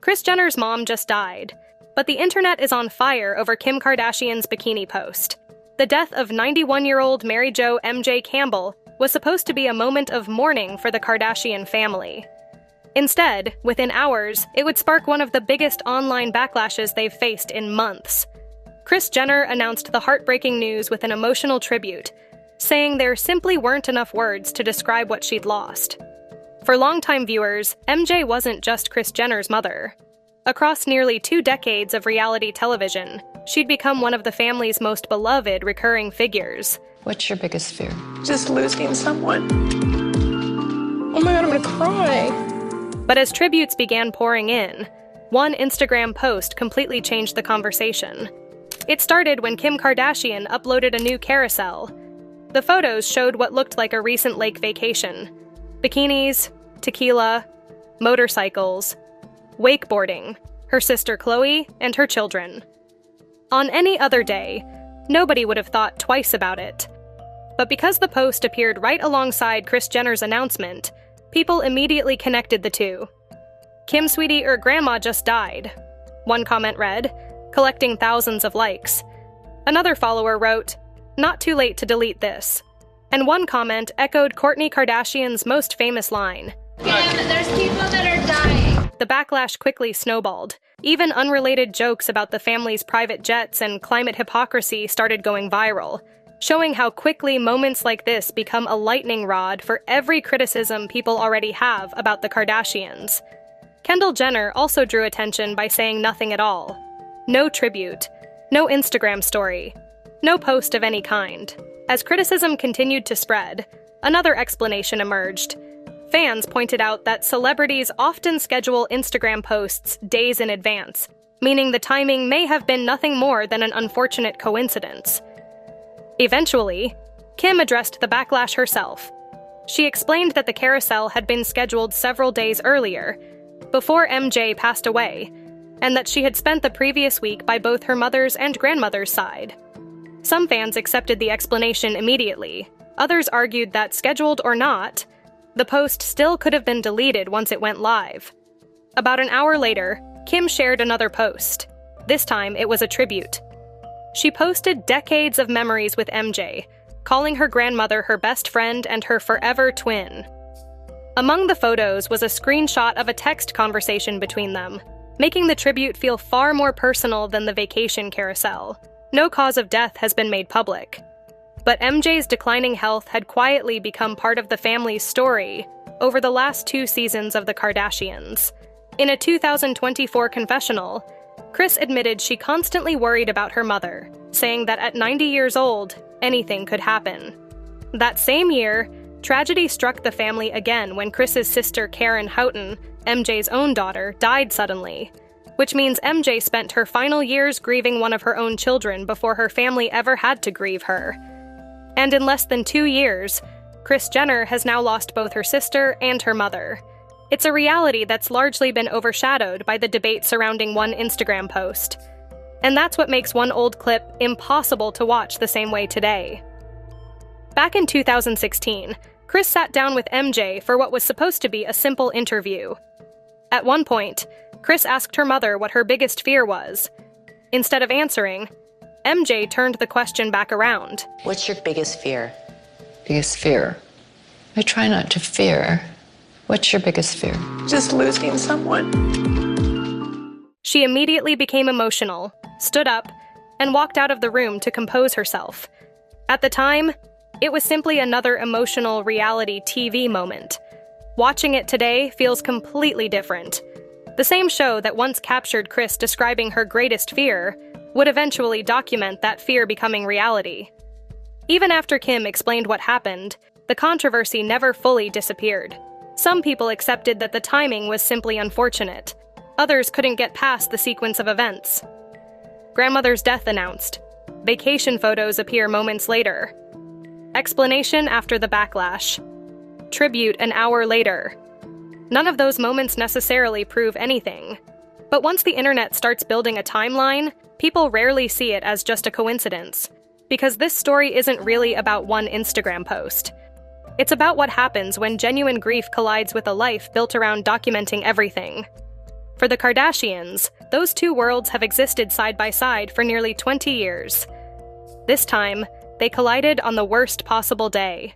Kris Jenner's mom just died, but the internet is on fire over Kim Kardashian's bikini post. The death of 91-year-old Mary Jo MJ Campbell was supposed to be a moment of mourning for the Kardashian family. Instead, within hours, it would spark one of the biggest online backlashes they've faced in months. Kris Jenner announced the heartbreaking news with an emotional tribute, saying there simply weren't enough words to describe what she'd lost. For longtime viewers, MJ wasn't just Kris Jenner's mother. Across nearly 2 decades of reality television, she'd become one of the family's most beloved recurring figures. What's your biggest fear? Just losing someone. Oh my God, I'm gonna cry. But as tributes began pouring in, one Instagram post completely changed the conversation. It started when Kim Kardashian uploaded a new carousel. The photos showed what looked like a recent lake vacation. Bikinis, tequila, motorcycles, wakeboarding, her sister Khloe, and her children. On any other day, nobody would have thought twice about it. But because the post appeared right alongside Kris Jenner's announcement, people immediately connected the two. "Kim, sweetie, grandma just died," one comment read, collecting thousands of likes. Another follower wrote, "Not too late to delete this." And one comment echoed Kourtney Kardashian's most famous line, "Kim, there's people that are dying." The backlash quickly snowballed. Even unrelated jokes about the family's private jets and climate hypocrisy started going viral, showing how quickly moments like this become a lightning rod for every criticism people already have about the Kardashians. Kendall Jenner also drew attention by saying nothing at all. No tribute, no Instagram story, no post of any kind. As criticism continued to spread, another explanation emerged. Fans pointed out that celebrities often schedule Instagram posts days in advance, meaning the timing may have been nothing more than an unfortunate coincidence. Eventually, Kim addressed the backlash herself. She explained that the carousel had been scheduled several days earlier, before MJ passed away, and that she had spent the previous week by both her mother's and grandmother's side. Some fans accepted the explanation immediately. Others argued that, scheduled or not, the post still could have been deleted once it went live. About an hour later, Kim shared another post. This time, it was a tribute. She posted decades of memories with MJ, calling her grandmother her best friend and her forever twin. Among the photos was a screenshot of a text conversation between them, making the tribute feel far more personal than the vacation carousel. No cause of death has been made public. But MJ's declining health had quietly become part of the family's story over the last 2 seasons of The Kardashians. In a 2024 confessional, Kris admitted she constantly worried about her mother, saying that at 90 years old, anything could happen. That same year, tragedy struck the family again when Kris's sister Karen Houghton, MJ's own daughter, died suddenly, which means MJ spent her final years grieving one of her own children before her family ever had to grieve her. And in less than 2 years, Kris Jenner has now lost both her sister and her mother. It's a reality that's largely been overshadowed by the debate surrounding one Instagram post. And that's what makes one old clip impossible to watch the same way today. Back in 2016, Kris sat down with MJ for what was supposed to be a simple interview. At one point, Kris asked her mother what her biggest fear was. Instead of answering, MJ turned the question back around. What's your biggest fear? Biggest fear? I try not to fear. What's your biggest fear? Just losing someone. She immediately became emotional, stood up, and walked out of the room to compose herself. At the time, it was simply another emotional reality TV moment. Watching it today feels completely different. The same show that once captured Kris describing her greatest fear would eventually document that fear becoming reality. Even after Kim explained what happened, the controversy never fully disappeared. Some people accepted that the timing was simply unfortunate. Others couldn't get past the sequence of events. Grandmother's death announced. Vacation photos appear moments later. Explanation after the backlash. Tribute an hour later. None of those moments necessarily prove anything. But once the internet starts building a timeline, people rarely see it as just a coincidence. Because this story isn't really about one Instagram post. It's about what happens when genuine grief collides with a life built around documenting everything. For the Kardashians, those two worlds have existed side by side for nearly 20 years. This time, they collided on the worst possible day,